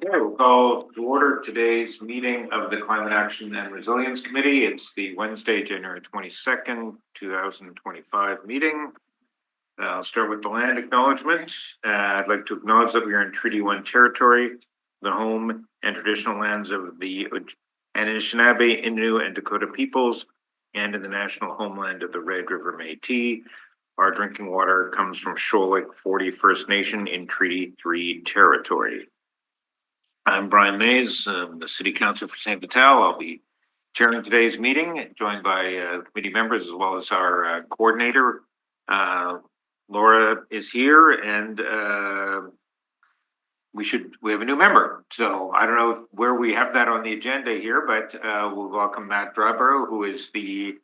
Okay, we'll call to order today's meeting of the Climate Action and Resilience Committee. It's the Wednesday, January 22nd, 2025 meeting. I'll start with the land acknowledgement. I'd like to acknowledge that we are in Treaty 1 territory, the home and traditional lands of the Anishinaabe, Innu, and Dakota peoples, and in the national homeland of the Red River Métis. Our drinking water comes from Shoal Lake 40 First Nation in Treaty 3 territory. I'm Brian Mays, the City Council for St. Vital. I'll be chairing today's meeting, joined by committee members as well as our coordinator. Laura is here, and we have a new member. So I don't know where we have that on the agenda here, but we'll welcome Matt Dryborough, who is the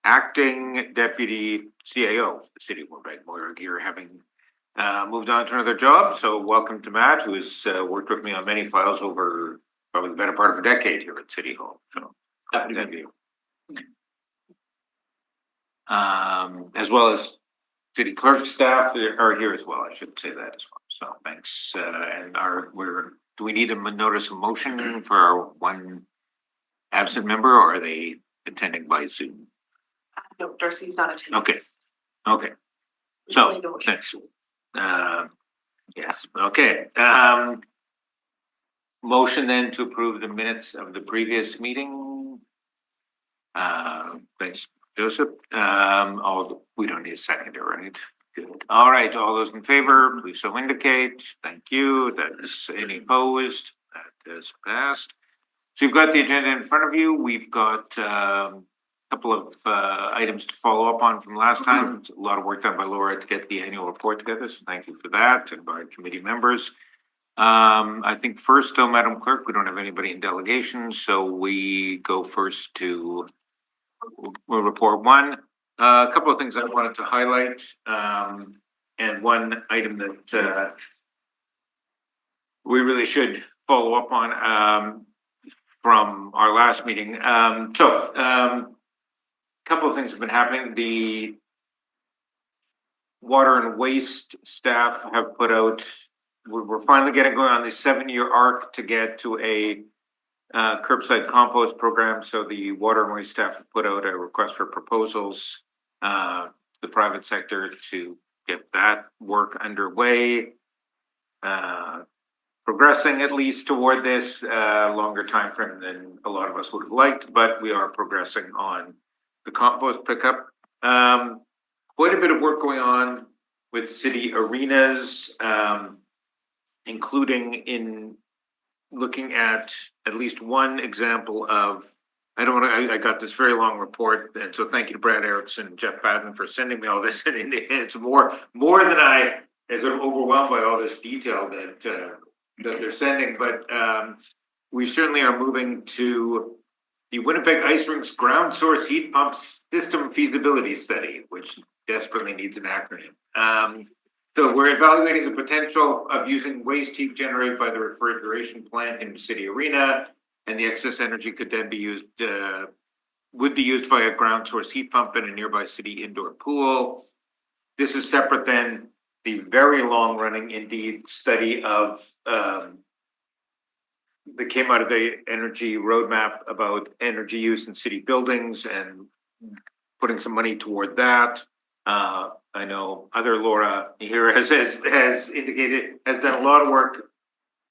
acting deputy CAO for the city of Winnipeg, here having moved on to another job. So welcome to Matt, who has worked with me on many files over probably the better part of a decade here at City Hall. So happy to have you. As well as city clerk staff are here as well. I should say that as well. So thanks. And do we need a notice of motion for our one absent member, or are they attending by Zoom? No, Darcy's not attending. Okay. So thanks. Yes, okay. Motion then to approve the minutes of the previous meeting. Thanks, Joseph. We don't need a seconder, right? Good. All right, all those in favor, please so indicate. Thank you. That's any opposed. That is passed. So you've got the agenda in front of you. We've got couple of items to follow up on from last time. It's a lot of work done by Laura to get the annual report together, so thank you for that, and by committee members. I think first though, Madam Clerk, we don't have anybody in delegation, so we go first to report one. A couple of things I wanted to highlight, and one item that we really should follow up on from our last meeting. Couple of things have been happening. The water and waste staff have put out, we're finally getting going on the 7-year arc to get to a curbside compost program. So the water and waste staff have put out a request for proposals, the private sector, to get that work underway. Progressing at least toward this longer time frame than a lot of us would have liked, but we are progressing on the compost pickup. Quite a bit of work going on with city arenas, including in looking at least one example of, I got this very long report, and so thank you to Brad Erickson and Jeff Patton for sending me all this. And it's more than I am sort of overwhelmed by all this detail that they're sending, but we certainly are moving to the Winnipeg Ice Rinks ground source heat pump system feasibility study, which desperately needs an acronym. So we're evaluating the potential of using waste heat generated by the refrigeration plant in City Arena, and the excess energy could then be used, would be used via ground source heat pump in a nearby city indoor pool. This is separate than the very long running Indeed study of that came out of the energy roadmap about energy use in city buildings and putting some money toward that. I know other Laura here has indicated, has done a lot of work,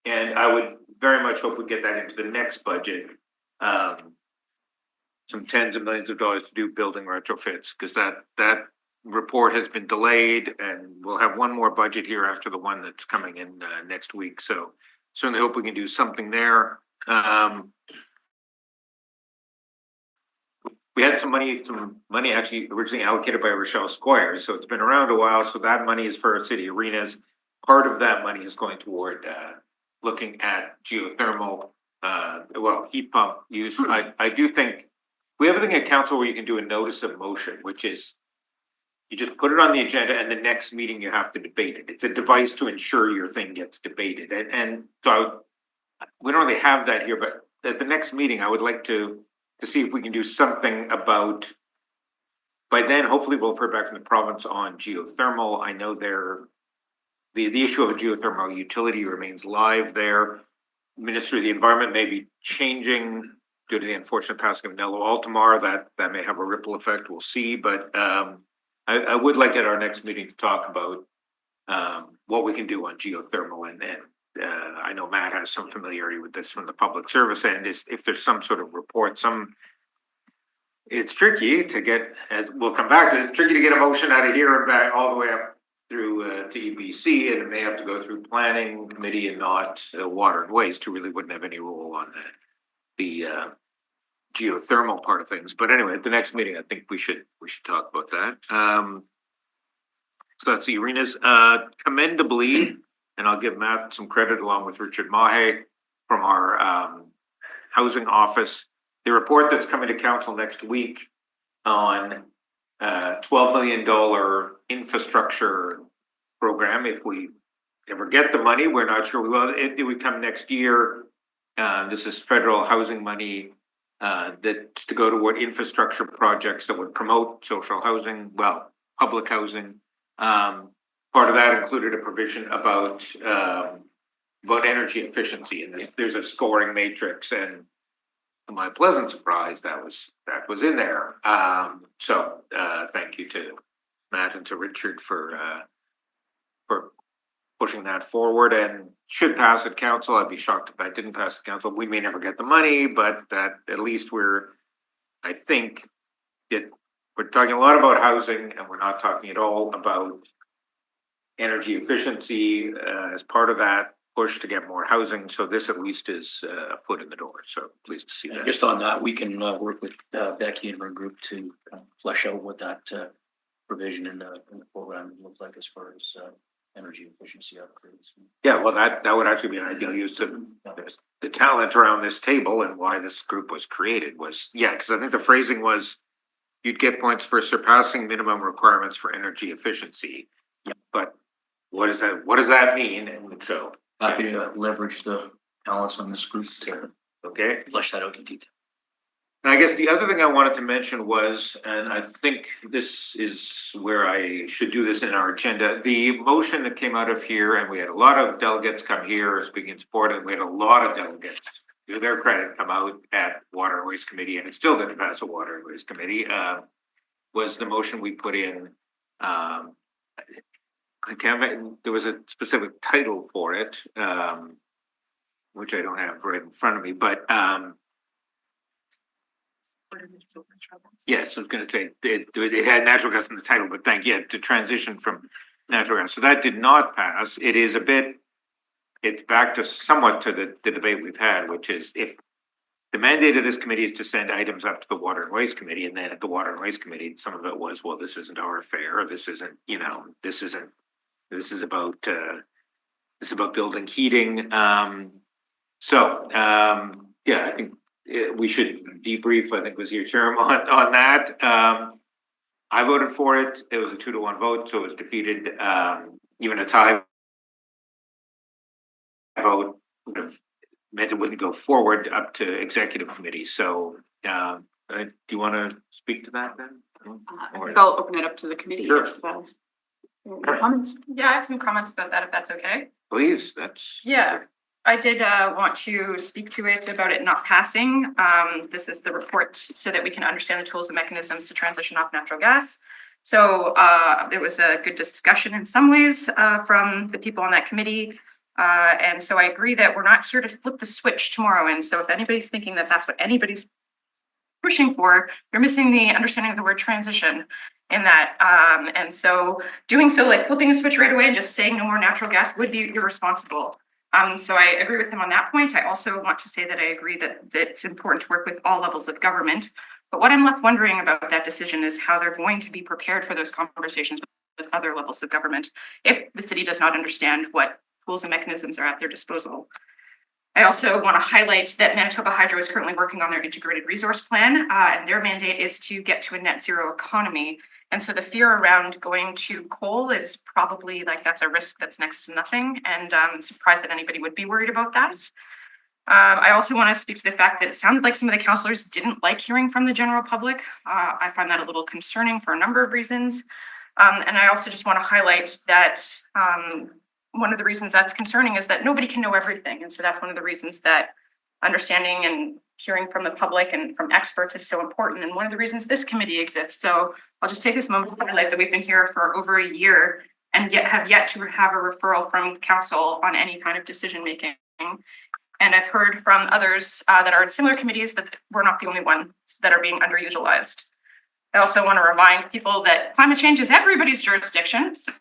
and I would very much hope we get that into the next budget. Some tens of millions of dollars to do building retrofits, because that report has been delayed, and we'll have one more budget here after the one that's coming in next week. So certainly hope we can do something there. We had some money actually originally allocated by Rochelle Squires, so it's been around a while. So that money is for city arenas. Part of that money is going toward looking at geothermal, heat pump use. I do think we have a thing at council where you can do a notice of motion, which is you just put it on the agenda, and the next meeting you have to debate it. It's a device to ensure your thing gets debated. And so we don't really have that here, but at the next meeting, I would like to see if we can do something about, by then, hopefully we'll hear back from the province on geothermal. I know the issue of a geothermal utility remains live there. Ministry of the Environment may be changing due to the unfortunate passing of Nello Altamar. That may have a ripple effect. We'll see. But I would like at our next meeting to talk about what we can do on geothermal. And I know Matt has some familiarity with this from the public service end. Is if there's some sort of report, it's tricky to get, as we'll come back to, it's tricky to get a motion out of here and back all the way up through to EBC, and it may have to go through planning committee and not water and waste, who really wouldn't have any role on the geothermal part of things. But anyway, at the next meeting, I think we should talk about that. So that's the arenas. Commendably, and I'll give Matt some credit along with Richard Mahe from our housing office. The report that's coming to council next week on $12 million infrastructure program. If we ever get the money, we're not sure we will. It would come next year. This is federal housing money that's to go toward infrastructure projects that would promote social housing, well, public housing. Part of that included a provision about energy efficiency, and there's a scoring matrix, and to my pleasant surprise, that was in there. So thank you to Matt and to Richard for pushing that forward, and should pass at council. I'd be shocked if that didn't pass at council. We may never get the money, but that at least I think we're talking a lot about housing, and we're not talking at all about energy efficiency as part of that push to get more housing. So this at least is a foot in the door. So pleased to see that. Just on that, we can work with Becky and her group to flesh out what that provision in the program would look like as far as energy efficiency upgrades. Yeah, well, that would actually be an ideal use of the talent around this table, and why this group was created was, because I think the phrasing was you'd get points for surpassing minimum requirements for energy efficiency. Yeah. But what does that mean? And so Happy to leverage the talents on this group to flesh that out in detail. And I guess the other thing I wanted to mention was, and I think this is where I should do this in our agenda, the motion that came out of here, and we had a lot of delegates come here speaking in support, and we had a lot of delegates, to their credit, come out at Water and Waste Committee, and it still didn't pass a Water and Waste Committee, was the motion we put in. There was a specific title for it, which I don't have right in front of me, but yes, I was going to say it had natural gas in the title, but to transition from natural gas. So that did not pass. It's back to somewhat to the debate we've had, which is if the mandate of this committee is to send items up to the Water and Waste Committee, and then at the Water and Waste Committee, some of it was, well, this isn't our affair. This is about building heating. I think we should debrief, I think was your term on that. I voted for it. It was a 2-1 vote, so it was defeated. Even a tie vote would have meant it wouldn't go forward up to executive committee. So do you want to speak to that then? I think I'll open it up to the committee. Sure. Comments? Yeah, I have some comments about that, if that's okay. Please, Yeah, I did want to speak to it about it not passing. This is the report so that we can understand the tools and mechanisms to transition off natural gas. So there was a good discussion in some ways from the people on that committee. And so I agree that we're not here to flip the switch tomorrow. And so if anybody's thinking that that's what anybody's pushing for, you're missing the understanding of the word transition in that. And so doing so, like flipping a switch right away and just saying no more natural gas would be irresponsible. So I agree with him on that point. I also want to say that I agree that it's important to work with all levels of government. But what I'm left wondering about that decision is how they're going to be prepared for those conversations with other levels of government if the city does not understand what tools and mechanisms are at their disposal. I also want to highlight that Manitoba Hydro is currently working on their integrated resource plan, and their mandate is to get to a net zero economy. And so the fear around going to coal is probably like that's a risk that's next to nothing. And I'm surprised that anybody would be worried about that. I also want to speak to the fact that it sounded like some of the councillors didn't like hearing from the general public. I find that a little concerning for a number of reasons. And I also just want to highlight that one of the reasons that's concerning is that nobody can know everything. And so that's one of the reasons that understanding and hearing from the public and from experts is so important. And one of the reasons this committee exists. So I'll just take this moment to highlight that we've been here for over a year and yet have yet to have a referral from council on any kind of decision making. And I've heard from others that are in similar committees that we're not the only ones that are being underutilized. I also want to remind people that climate change is everybody's jurisdiction. So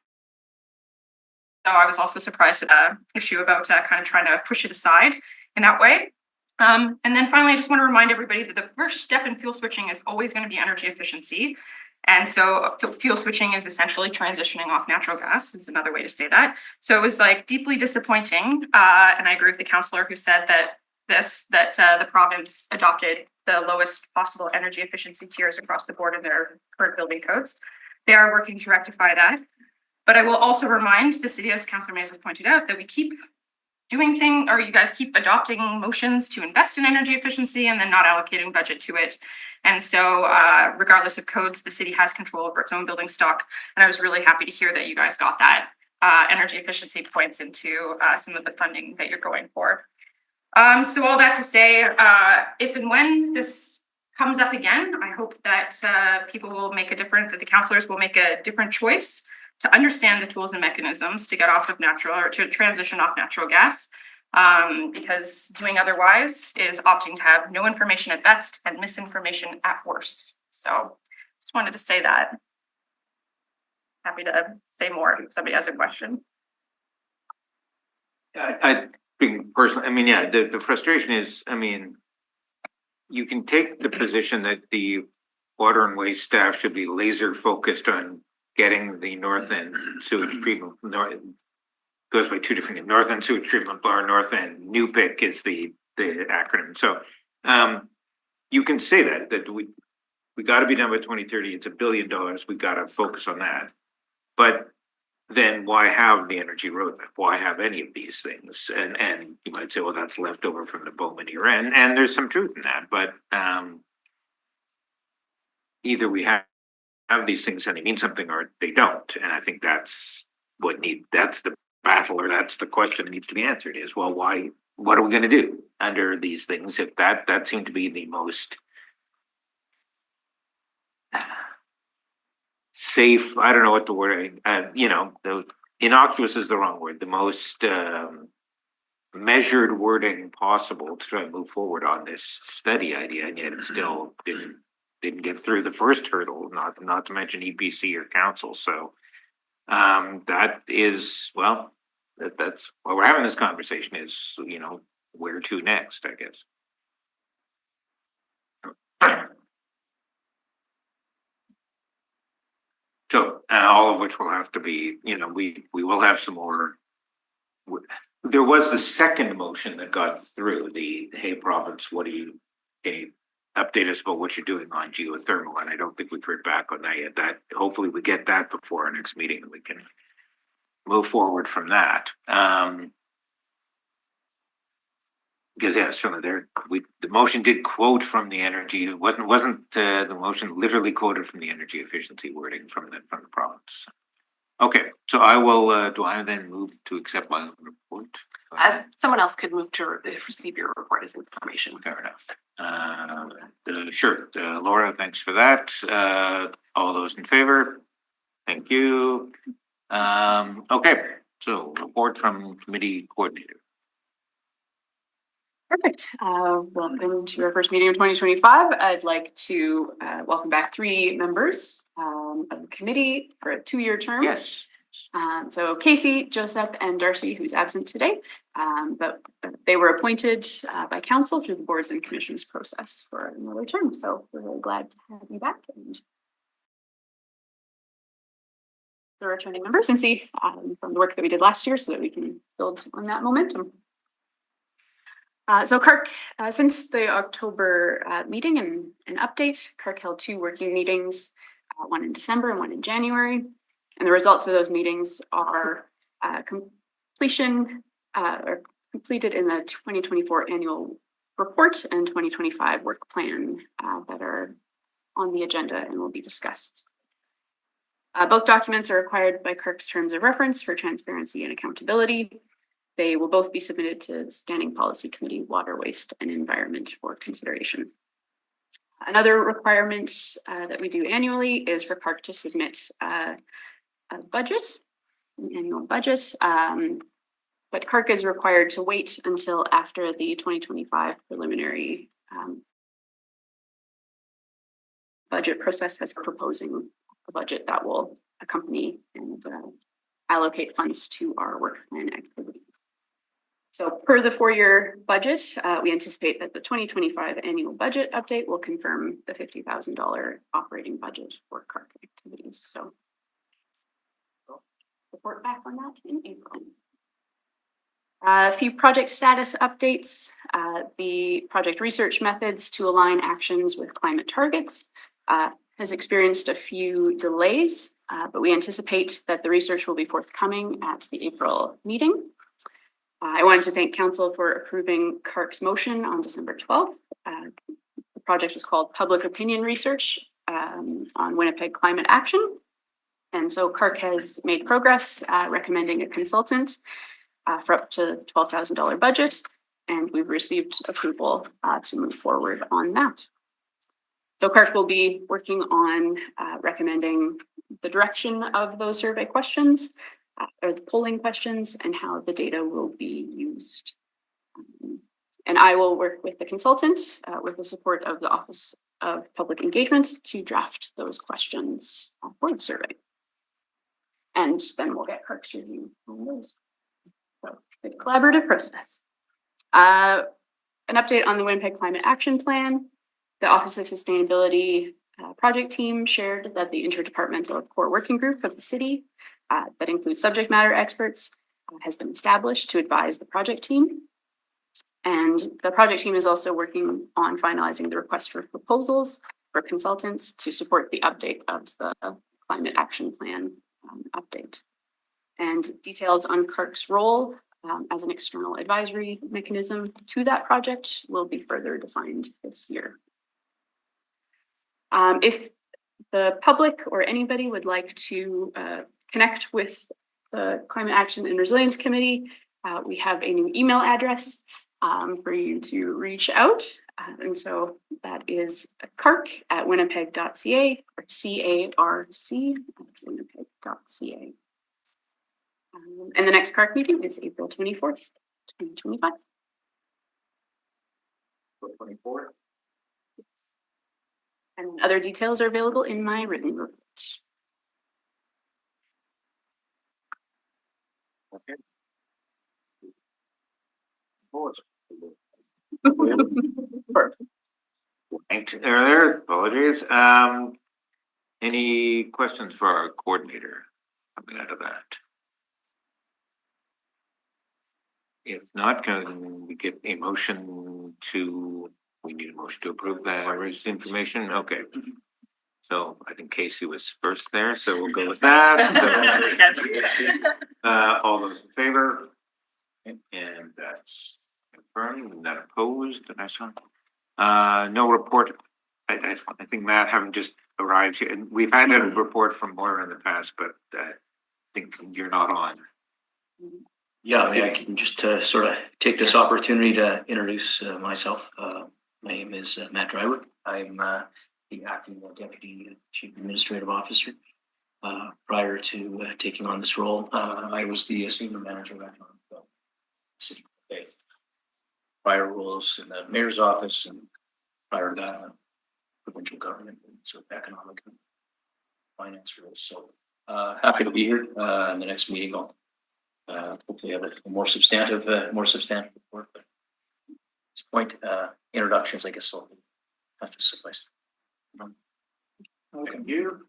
I was also surprised at the issue about kind of trying to push it aside in that way. And then finally, I just want to remind everybody that the first step in fuel switching is always going to be energy efficiency. And so fuel switching is essentially transitioning off natural gas is another way to say that. So it was like deeply disappointing. And I agree with the councillor who said that the province adopted the lowest possible energy efficiency tiers across the board in their current building codes. They are working to rectify that. But I will also remind the city, as Councillor Mays has pointed out, that we keep doing things, or you guys keep adopting motions to invest in energy efficiency and then not allocating budget to it. And so regardless of codes, the city has control over its own building stock. And I was really happy to hear that you guys got that energy efficiency points into some of the funding that you're going for. So all that to say, if and when this comes up again, I hope that people will make a different, that the councillors will make a different choice to understand the tools and mechanisms to get off of natural or to transition off natural gas. Because doing otherwise is opting to have no information at best and misinformation at worst. So just wanted to say that. Happy to say more if somebody has a question. I think personally, I mean, yeah, the frustration is, I mean, you can take the position that the water and waste staff should be laser focused on getting the north end sewage treatment, goes by two different, north end sewage treatment or north end NUPIC is the acronym. So you can say that we got to be done by 2030. It's $1 billion. We got to focus on that. But then why have the energy roadmap? Why have any of these things? And you might say, well, that's left over from the Bowman era, and there's some truth in that. But either we have these things and they mean something or they don't. And I think that's that's the battle, or that's the question that needs to be answered is, well, why, what are we going to do under these things? If that seemed to be the most safe, I don't know what the word, the innocuous is the wrong word, the most measured wording possible to try and move forward on this study idea, and yet it still didn't get through the first hurdle, not to mention EPC or council. So that is, well, that's why we're having this conversation is, where to next, I guess. So all of which will have to be, we will have some more. There was the second motion that got through the, hey, province, can you update us about what you're doing on geothermal? And I don't think we've heard back on that yet. That hopefully we get that before our next meeting and we can move forward from that. Because yeah, certainly the motion did quote from the energy. It wasn't the motion literally quoted from the energy efficiency wording from the province. Okay, so I will. Do I then move to accept my report? Someone else could move to receive your report as information. Fair enough. Sure, Laura. Thanks for that. All those in favor? Thank you. Okay, so report from committee coordinator. Perfect. Welcome to our first meeting of 2025. I'd like to welcome back 3 members of the committee for a 2-year term. Yes. So Casey, Joseph, and Darcy, who's absent today, but they were appointed by council through the boards and commissions process for another term. So we're really glad to have you back and the returning members and see from the work that we did last year so that we can build on that momentum. So Kirk, since the October meeting and an update, Kirk held 2 working meetings, one in December and one in January. And the results of those meetings are completed in the 2024 annual report and 2025 work plan that are on the agenda and will be discussed. Both documents are required by Kirk's terms of reference for transparency and accountability. They will both be submitted to Standing Policy Committee, Water, Waste, and Environment for consideration. Another requirement that we do annually is for Kirk to submit a budget, an annual budget. But Kirk is required to wait until after the 2025 preliminary budget process as proposing a budget that will accompany and allocate funds to our work plan activity. So per the 4-year budget, we anticipate that the 2025 annual budget update will confirm the $50,000 operating budget for Kirk activities. So report back on that in April. A few project status updates. The project research methods to align actions with climate targets has experienced a few delays, but we anticipate that the research will be forthcoming at the April meeting. I wanted to thank Council for approving Kirk's motion on December 12th. The project was called Public Opinion Research on Winnipeg Climate Action. And so Kirk has made progress recommending a consultant for up to the $12,000 budget, and we've received approval to move forward on that. So Kirk will be working on recommending the direction of those survey questions or the polling questions and how the data will be used. And I will work with the consultant with the support of the Office of Public Engagement to draft those questions for the survey. And then we'll get Kirk's review on those. So the collaborative process. An update on the Winnipeg Climate Action Plan. The Office of Sustainability project team shared that the interdepartmental core working group of the city that includes subject matter experts has been established to advise the project team. And the project team is also working on finalizing the request for proposals for consultants to support the update of the Climate Action Plan update. And details on Kirk's role as an external advisory mechanism to that project will be further defined this year. If the public or anybody would like to connect with the Climate Action and Resilience Committee, we have a new email address for you to reach out. And so that is carc@winnipeg.ca or CARC@winnipeg.ca. And the next CARC meeting is April 24th, 2025. 24. And other details are available in my written report. Okay. Thanks, there, apologies. Any questions for our coordinator coming out of that? If not, can we get a motion to, we need a motion to approve that raised information? Okay. So I think Casey was first there, so we'll go with that. All those in favor? And that's confirmed, not opposed, the next one. No report. I think Matt having just arrived here, and we've had a report from Moira in the past, but I think you're not on. Yeah, I mean, I can just sort of take this opportunity to introduce myself. My name is Matt Drywood. I'm the acting deputy chief administrative officer. Prior to taking on this role, I was the senior manager of economic development city. Prior roles in the mayor's office, and prior to that, provincial government, and so economic and finance roles. So happy to be here. In the next meeting, I'll hopefully have a more substantive report. But at this point, introductions, I guess, will have to suffice. Thank you.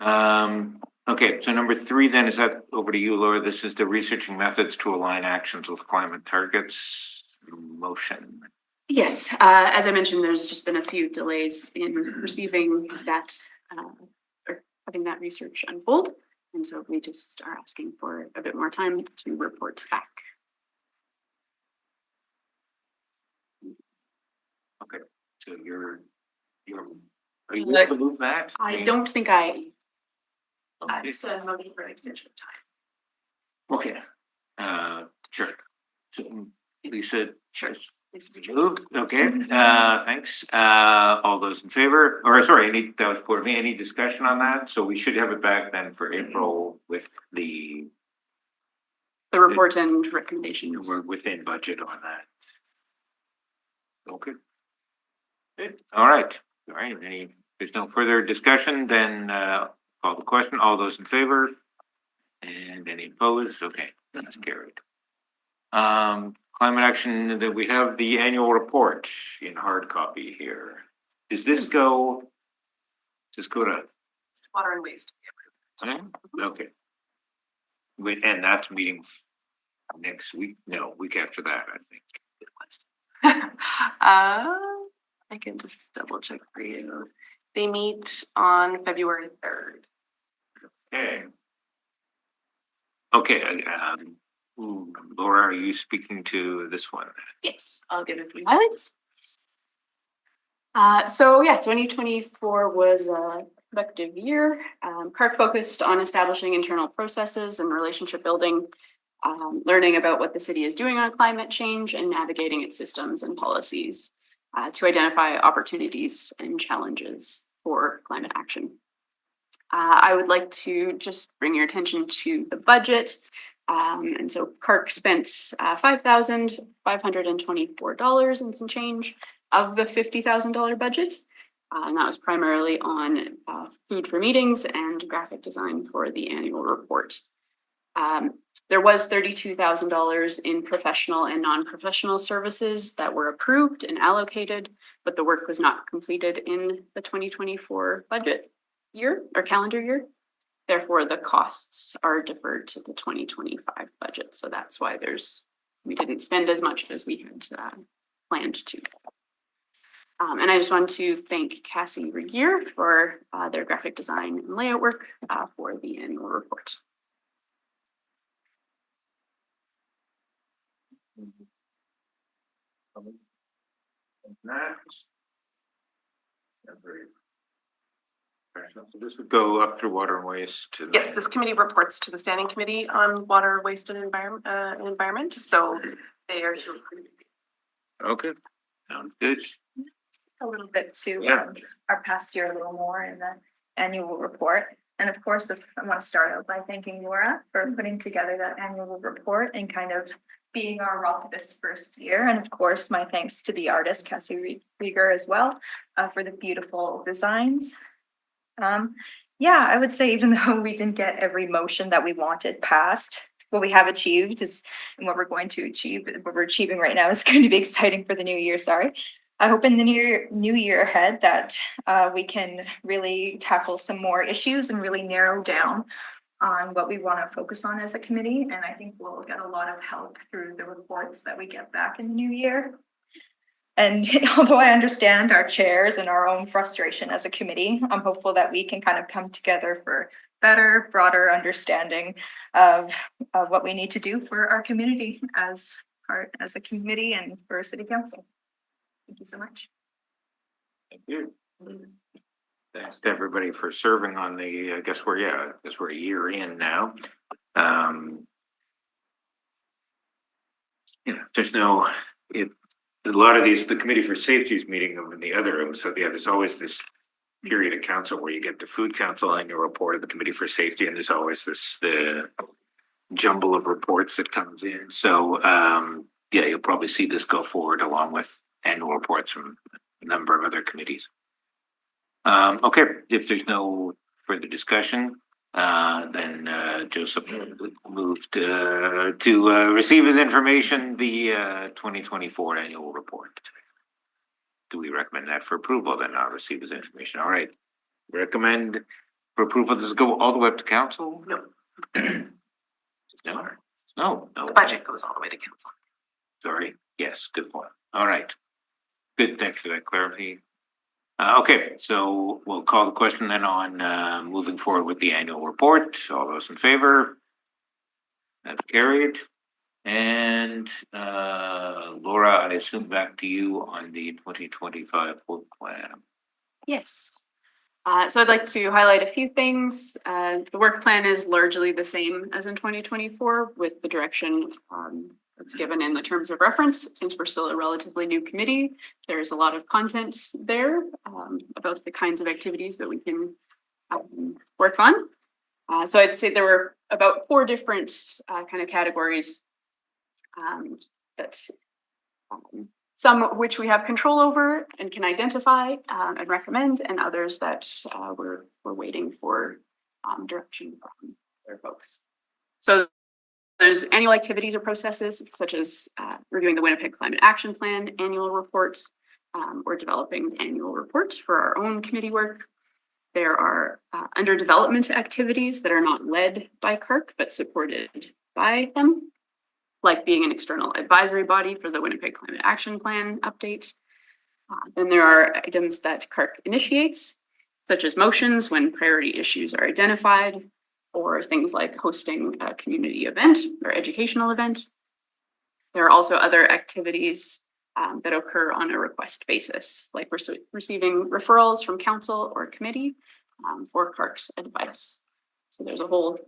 Okay, so number 3 then, is that over to you, Laura? This is the researching methods to align actions with climate targets motion. Yes, as I mentioned, there's just been a few delays in receiving that or having that research unfold. And so we just are asking for a bit more time to report back. Okay, so are you able to move that? I don't think I Okay. Just a motion for an extension of time. Okay, sure. So Lisa. Sure. Moved, okay, thanks. All those in favor, or sorry, that was for me, any discussion on that? So we should have it back then for April with the, The report and recommendations. we're within budget on that. Okay. Good, all right, there's no further discussion, then, call the question, all those in favor? And any opposed? Okay, that's carried. Climate action, that we have the annual report in hard copy here. Does this go? Just go to, Water and waste. okay. Wait, and that's meeting next week, no, week after that, I think. I can just double check for you. They meet on February 3rd. Okay. Okay, Laura, are you speaking to this one? Yes, I'll give a few highlights. So yeah, 2024 was a productive year. CARC focused on establishing internal processes and relationship building, learning about what the city is doing on climate change and navigating its systems and policies to identify opportunities and challenges for climate action. I would like to just bring your attention to the budget. And so CARC spent $5,524 and some change of the $50,000 budget. And that was primarily on food for meetings and graphic design for the annual report. There was $32,000 in professional and non-professional services that were approved and allocated, but the work was not completed in the 2024 budget year or calendar year. Therefore, the costs are deferred to the 2025 budget. So that's why we didn't spend as much as we had planned to. And I just want to thank Cassie Regier for their graphic design and layout work for the annual report. So this would go up through water and waste to. Yes, this committee reports to the Standing Committee on Water, Waste and Environment, so they are here. Okay, sounds good. A little bit to Yeah. our past year a little more in the annual report. And of course, I want to start out by thanking Laura for putting together that annual report and kind of being our rock this first year. And of course, my thanks to the artist Cassie Rieger as well for the beautiful designs. Yeah, I would say even though we didn't get every motion that we wanted passed, what we have achieved is, and what we're going to achieve, what we're achieving right now is going to be exciting for the new year, sorry. I hope in the new year ahead that we can really tackle some more issues and really narrow down on what we want to focus on as a committee. And I think we'll get a lot of help through the reports that we get back in the new year. And although I understand our chairs and our own frustration as a committee, I'm hopeful that we can kind of come together for better, broader understanding of what we need to do for our community as a committee and for city council. Thank you so much. Thank you. Thanks to everybody for serving on the, I guess we're a year in now. There's a lot of these, the Committee for Safety is meeting them in the other room, so yeah, there's always this period of council where you get the Food Council annual report of the Committee for Safety, and there's always the jumble of reports that comes in. So yeah, you'll probably see this go forward along with annual reports from a number of other committees. Okay, if there's no further discussion, then Joseph moved to receive as information the 2024 annual report. Do we recommend that for approval? Then I'll receive as information. All right. Recommend for approval. Does it go all the way up to council? No. No. The budget goes all the way to council. Sorry. Yes, good point. All right. Good, thanks for that clarity. Okay, so we'll call the question then on moving forward with the annual report. All those in favor? That's carried. And Laura, I assume back to you on the 2025 work plan. Yes. So I'd like to highlight a few things. The work plan is largely the same as in 2024 with the direction that's given in the terms of reference. Since we're still a relatively new committee, there's a lot of content there about the kinds of activities that we can work on. So I'd say there were about 4 different kind of categories that some of which we have control over and can identify and recommend, and others that we're waiting for direction from their folks. So there's annual activities or processes such as reviewing the Winnipeg Climate Action Plan annual reports or developing annual reports for our own committee work. There are under development activities that are not led by CARC but supported by them, like being an external advisory body for the Winnipeg Climate Action Plan update. Then there are items that CARC initiates, such as motions when priority issues are identified, or things like hosting a community event or educational event. There are also other activities that occur on a request basis, like receiving referrals from council or committee for CARC's advice. So there's a whole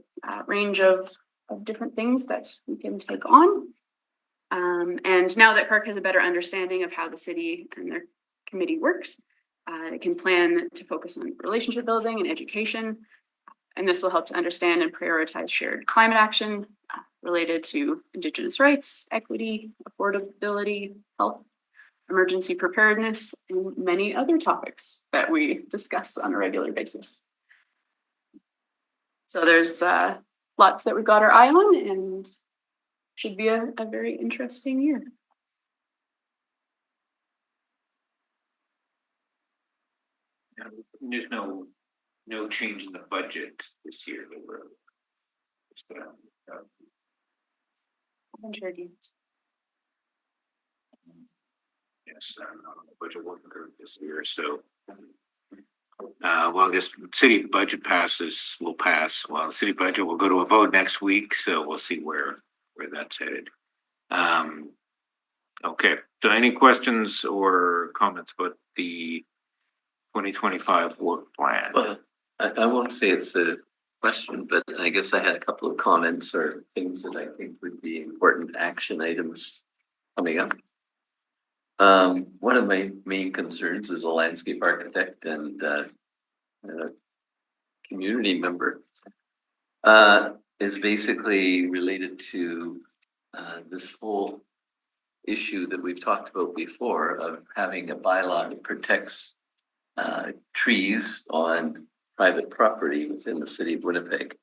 range of different things that we can take on. And now that CARC has a better understanding of how the city and their committee works, it can plan to focus on relationship building and education. And this will help to understand and prioritize shared climate action related to Indigenous rights, equity, affordability, health, emergency preparedness, and many other topics that we discuss on a regular basis. So there's lots that we've got our eye on, and should be a very interesting year. There's no change in the budget this year. haven't heard yet. Yes, the budget working group this year, so. Well, I guess city budget passes will pass. Well, the city budget will go to a vote next week, so we'll see where that's headed. Okay, so any questions or comments about the 2025 work plan? Well, I won't say it's a question, but I guess I had a couple of comments or things that I think would be important action items coming up. One of my main concerns as a landscape architect and a community member is basically related to this whole issue that we've talked about before of having a bylaw that protects trees on private property within the city of Winnipeg.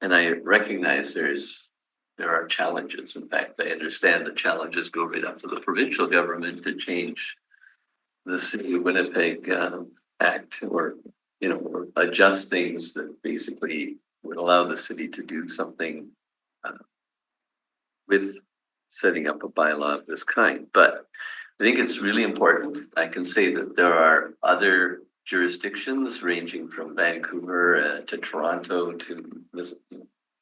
And I recognize there are challenges. In fact, I understand the challenges go right up to the provincial government to change the City of Winnipeg Act, or or adjust things that basically would allow the city to do something with setting up a bylaw of this kind. But I think it's really important. I can say that there are other jurisdictions ranging from Vancouver to Toronto to this,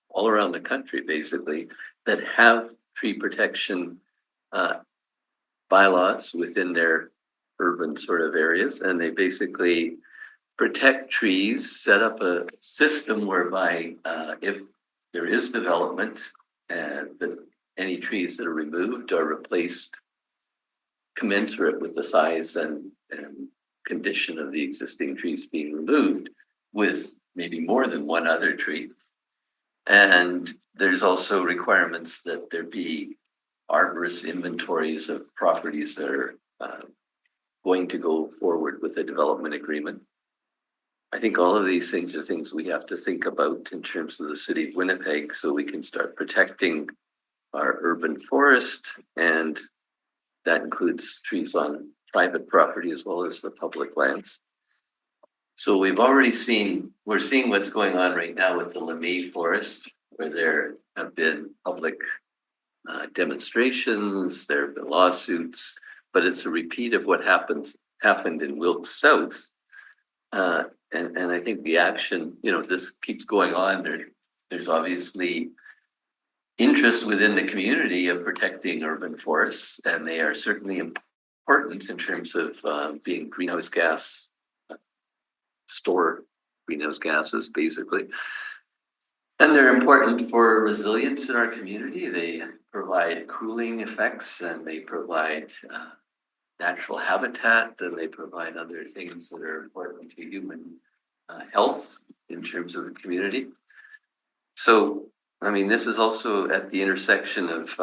all around the country, basically, that have tree protection bylaws within their urban sort of areas, and they basically protect trees, set up a system whereby if there is development and that any trees that are removed are replaced commensurate with the size and condition of the existing trees being removed, with maybe more than one other tree. And there's also requirements that there be arborist inventories of properties that are going to go forward with a development agreement. I think all of these things are things we have to think about in terms of the city of Winnipeg, so we can start protecting our urban forest, and that includes trees on private property as well as the public lands. So we've already we're seeing what's going on right now with the LeMay Forest, where there have been public demonstrations, there have been lawsuits, but it's a repeat of what happened in Wilkes South. And I think the action, this keeps going on. There's obviously interest within the community of protecting urban forests, and they are certainly important in terms of being greenhouse gas store greenhouse gases, basically. And they're important for resilience in our community. They provide cooling effects and they provide natural habitat, and they provide other things that are important to human health in terms of the community. So, I mean, this is also at the intersection of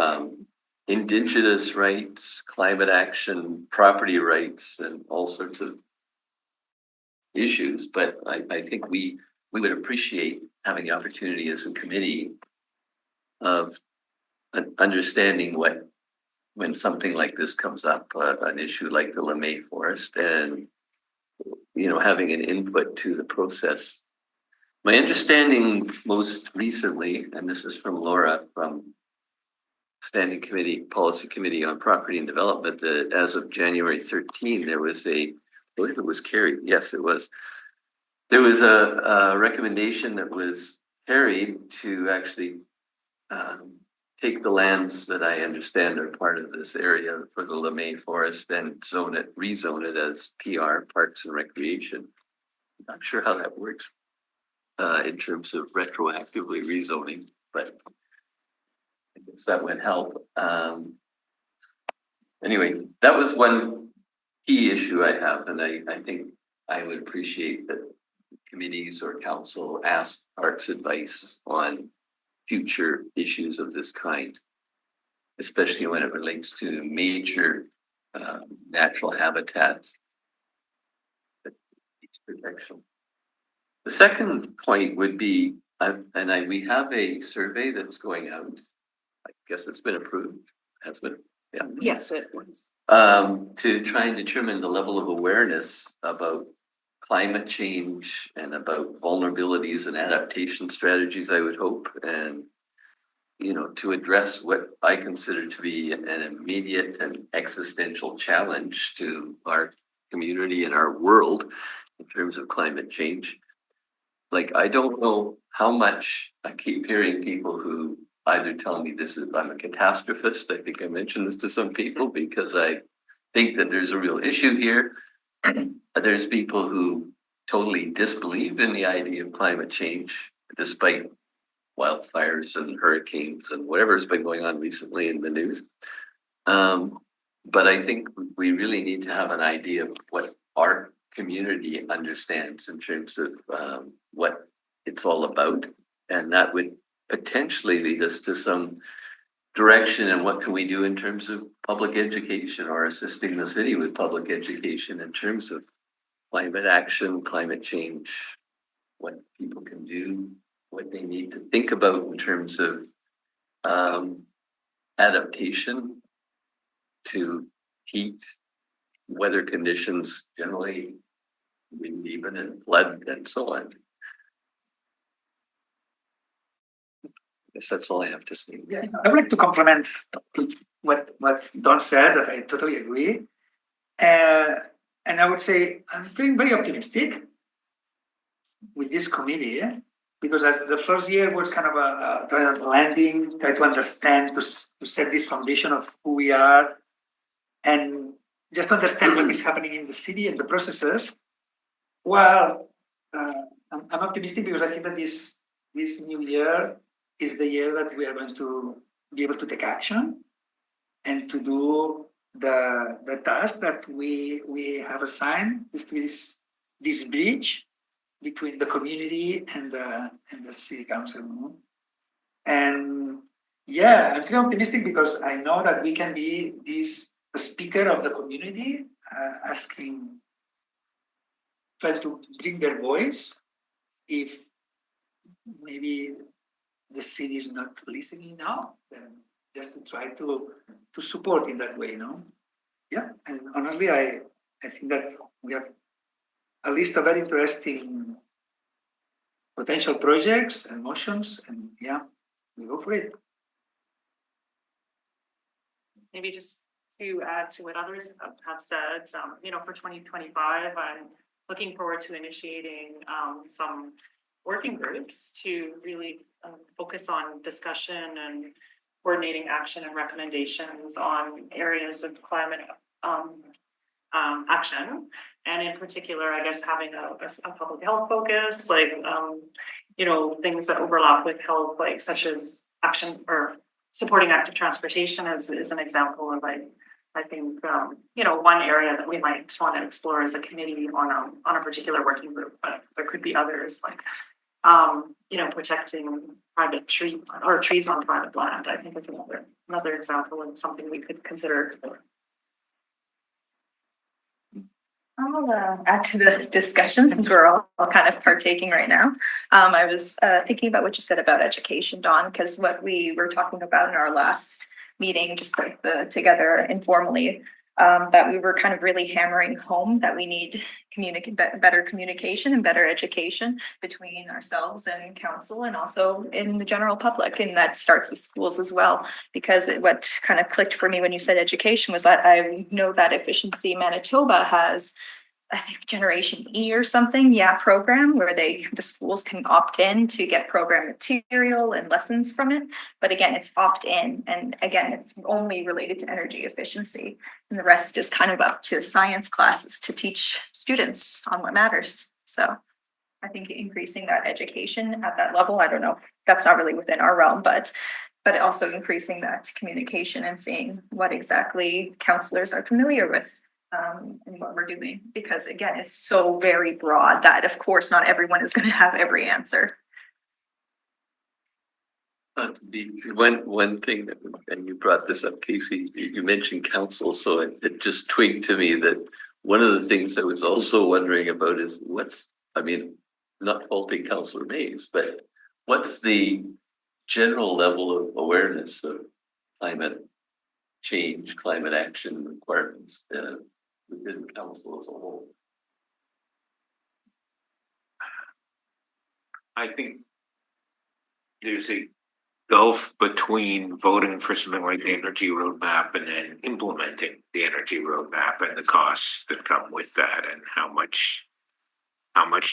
Indigenous rights, climate action, property rights, and all sorts of issues. But I think we would appreciate having the opportunity as a committee of understanding what, when something like this comes up, an issue like the LeMay Forest, and, you know, having an input to the process. My understanding most recently, and this is from Laura from Standing Committee, Policy Committee on Property and Development, that as of January 13, there was I believe it was carried. Yes, it was. There was a recommendation that was carried to actually take the lands that I understand are part of this area for the LeMay Forest and rezone it as PR, Parks and Recreation. Not sure how that works in terms of retroactively rezoning, but I guess that would help. Anyway, that was one key issue I have, and I think I would appreciate that committees or council ask Parks advice on future issues of this kind, especially when it relates to major natural habitats. Protection. The second point would be, we have a survey that's going out. I guess it's been approved. Has been, yeah. Yes, it was. To try and determine the level of awareness about climate change and about vulnerabilities and adaptation strategies, I would hope, and, you know, to address what I consider to be an immediate and existential challenge to our community and our world in terms of climate change. Like, I don't know how much I keep hearing people who either tell me I'm a catastrophist. I think I mentioned this to some people because I think that there's a real issue here. There's people who totally disbelieve in the idea of climate change, despite wildfires and hurricanes and whatever's been going on recently in the news. But I think we really need to have an idea of what our community understands in terms of what it's all about. And that would potentially lead us to some direction in what can we do in terms of public education or assisting the city with public education in terms of climate action, climate change, what people can do, what they need to think about in terms of adaptation to heat, weather conditions generally, wind even, and flood and so on. I guess that's all I have to say. Yeah, I would like to compliment what Don says, that I totally agree. And I would say I'm feeling very optimistic with this committee, because as the first year was kind of a try to understand, to set this foundation of who we are, and just to understand what is happening in the city and the processes. Well, I'm optimistic because I think that this new year is the year that we are going to be able to take action and to do the task that we have assigned, is this bridge between the community and the city council. And yeah, I'm feeling optimistic because I know that we can be the speaker of the community, trying to bring their voice if maybe the city is not listening now, then just to try to support in that way, you know? Yeah, and honestly, I think that we have a list of very interesting potential projects and motions, and yeah, we go for it. Maybe just to add to what others have said, you know, for 2025, I'm looking forward to initiating some working groups to really focus on discussion and coordinating action and recommendations on areas of climate action. And in particular, I guess having a public health focus, like, you know, things that overlap with health, like such as action or supporting active transportation is an example of like, I think, you know, one area that we might want to explore as a committee on a particular working group, but there could be others like, you know, protecting private trees on private land. I think it's another example of something we could consider exploring. I'll add to this discussion since we're all kind of partaking right now. I was thinking about what you said about education, Dawn, because what we were talking about in our last meeting, just like together informally, that we were kind of really hammering home that we need better communication and better education between ourselves and council and also in the general public. And that starts with schools as well, because what kind of clicked for me when you said education was that I know that Efficiency Manitoba has, I think, Generation E or something, program where the schools can opt in to get program material and lessons from it. But again, it's opt in, and again, it's only related to energy efficiency. And the rest is kind of up to science classes to teach students on what matters. So I think increasing that education at that level, I don't know, that's not really within our realm, but also increasing that communication and seeing what exactly counselors are familiar with. And what we're doing, because again, it's so very broad that of course not everyone is going to have every answer. One thing that, and you brought this up, Casey, you mentioned council, so it just twigged to me that one of the things I was also wondering about is not faulting Councillor Mays, but what's the general level of awareness of climate change, climate action requirements within council as a whole? I think there's a gulf between voting for something like the energy roadmap and then implementing the energy roadmap and the costs that come with that, and how much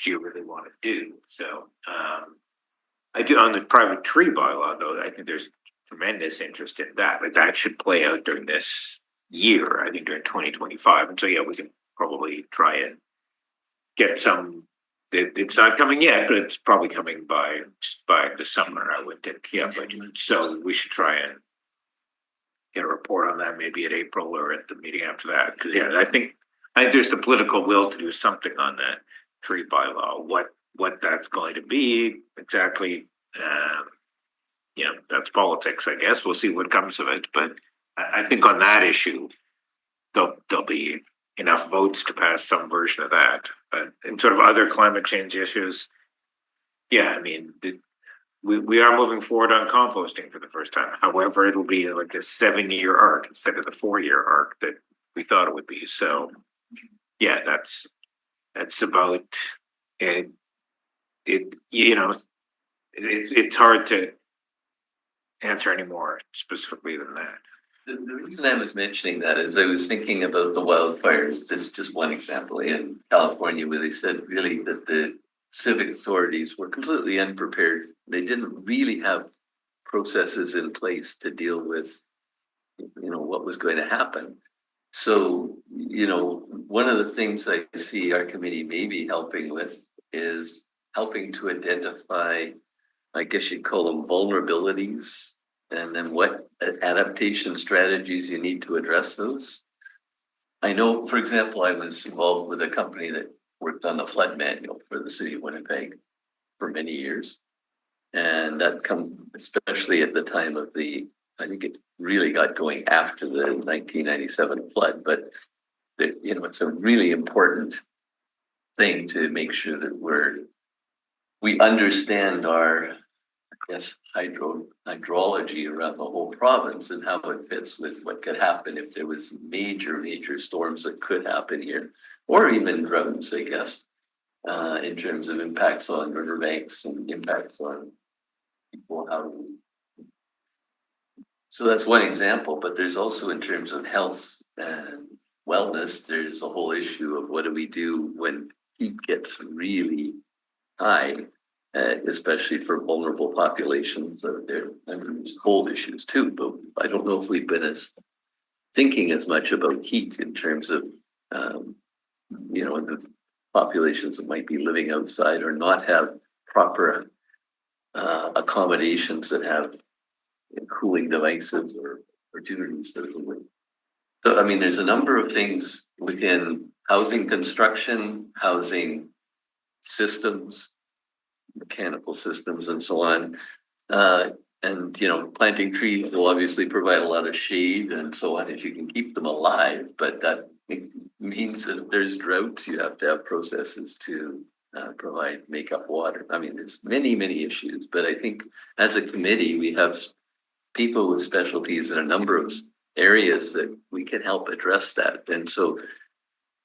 do you really want to do? So I do on the private tree bylaw, though, I think there's tremendous interest in that. Like that should play out during this year, I think during 2025. And so we can probably try and get some. It's not coming yet, but it's probably coming by the summer, I would think. But so we should try and get a report on that maybe at April or at the meeting after that. Because I think there's the political will to do something on that tree bylaw. What that's going to be exactly, that's politics, I guess. We'll see what comes of it. But I think on that issue, there'll be enough votes to pass some version of that. But in sort of other climate change issues, we are moving forward on composting for the first time. However, it'll be like a 7-year arc instead of the 4-year arc that we thought it would be. So that's about it. It's hard to answer any more specifically than that. The reason I was mentioning that is I was thinking about the wildfires. This is just one example in California where they said really that the civic authorities were completely unprepared. They didn't really have processes in place to deal with, what was going to happen. So, one of the things I see our committee maybe helping with is helping to identify, I guess you'd call them vulnerabilities, and then what adaptation strategies you need to address those. I know, for example, I was involved with a company that worked on the flood manual for the city of Winnipeg for many years. And that especially at the time of I think it really got going after the 1997 flood, but it's a really important thing to make sure that we understand our, hydrology around the whole province and how it fits with what could happen if there was major storms that could happen here, or even droughts, I guess, in terms of impacts on riverbanks and impacts on people, So that's one example, but there's also in terms of health and wellness, there's a whole issue of what do we do when heat gets really high. Especially for vulnerable populations out there. There's cold issues too, but I don't know if we've been thinking as much about heat in terms of you know, the populations that might be living outside or not have proper accommodations that have cooling devices or opportunities for cooling. So, I mean, there's a number of things within housing construction, housing systems, mechanical systems and so on. And, you know, planting trees will obviously provide a lot of shade and so on if you can keep them alive, but that means that if there's droughts, you have to have processes to make up water. I mean, there's many, many issues, but I think as a committee, we have people with specialties in a number of areas that we can help address that. And so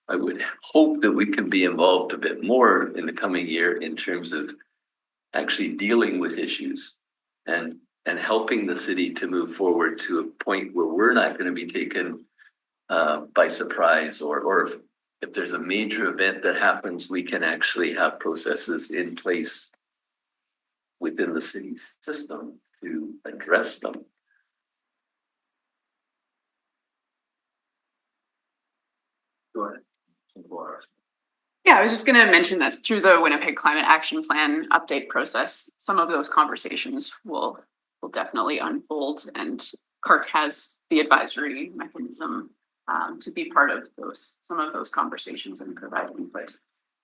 I would hope that we can be involved a bit more in the coming year in terms of actually dealing with issues and helping the city to move forward to a point where we're not going to be taken by surprise, or if there's a major event that happens, we can actually have processes in place within the city's system to address them. Go ahead. Yeah, I was just gonna mention that through the Winnipeg Climate Action Plan update process, some of those conversations will definitely unfold, and CARC has the advisory mechanism to be part of some of those conversations and provide input.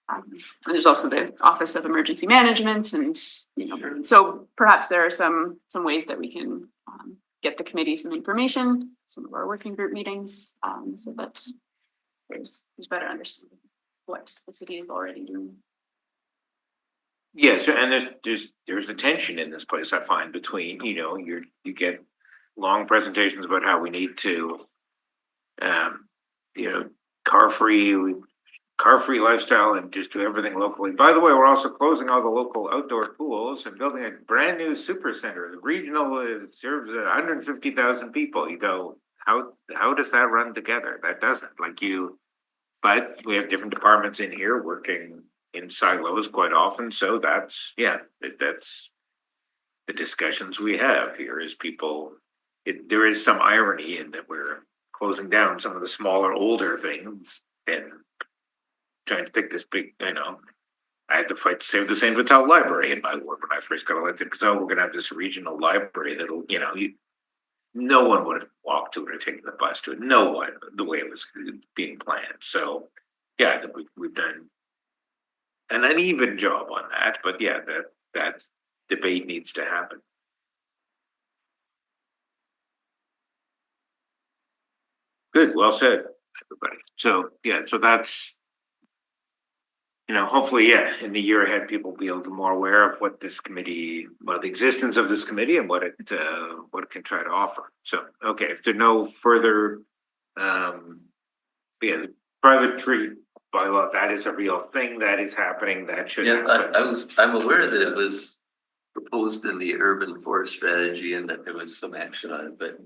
And there's also the Office of Emergency Management, and so perhaps there are some ways that we can get the committee some information, some of our working group meetings, so that there's better understanding what the city is already doing. Yeah, so and there's a tension in this place, I find, between, you get long presentations about how we need to car-free lifestyle and just do everything locally. By the way, we're also closing all the local outdoor pools and building a brand new super center. The regional serves 150,000 people. You go, how does that run together? That doesn't, but we have different departments in here working in silos quite often. So that's the discussions we have here is there is some irony in that we're closing down some of the smaller, older things and trying to take this big, I had to fight to save the St. Vital Library in my work when I first got elected, because we're gonna have this regional library that'll, no one would have walked to it or taken the bus to it. No one, the way it was being planned. So yeah, I think we've done an uneven job on that, but yeah, that debate needs to happen. Good, well said, everybody. So yeah, so that's, hopefully, in the year ahead, people will be able to be more aware of what this committee, the existence of this committee and what it can try to offer. So, okay, if there are no further, the private tree bylaw, that is a real thing that is happening, that should happen. I'm aware that it was proposed in the urban forest strategy and that there was some action on it, but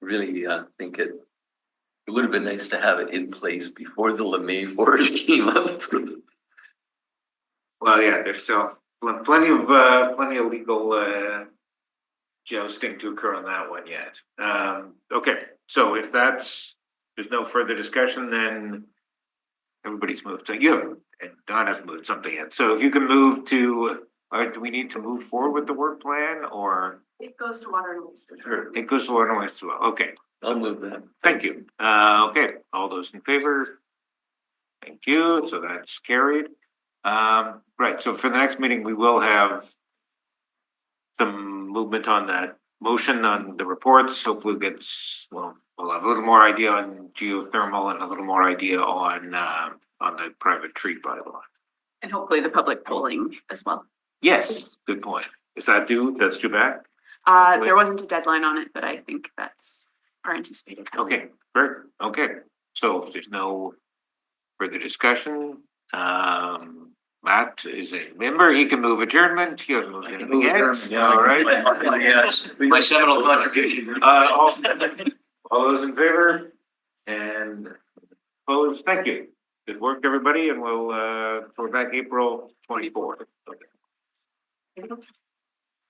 really think it would have been nice to have it in place before the LeMay Forest came up. Well, yeah, there's still plenty of legal jousting to occur on that one yet. Okay, so if there's no further discussion, then everybody's moved. So you haven't, and Don hasn't moved something yet. So if you can move to, do we need to move forward with the work plan, or? It goes to water and waste. Sure, it goes to water and waste as well. Okay. I'll move that. Thank you. Okay, all those in favor? Thank you. So that's carried. Right, so for the next meeting, we will have some movement on that motion on the reports. Hopefully we'll have a little more idea on geothermal and a little more idea on the private tree bylaw. And hopefully the public polling as well. Yes, good point. Is that due? That's due back? There wasn't a deadline on it, but I think that's our anticipated. Okay, great. Okay, so if there's no further discussion, Matt is a member. He can move adjournment. He hasn't moved anything yet. All right. My seminal contribution. All those in favor and opposed? Thank you. Good work, everybody, and we're back April 24th. Okay.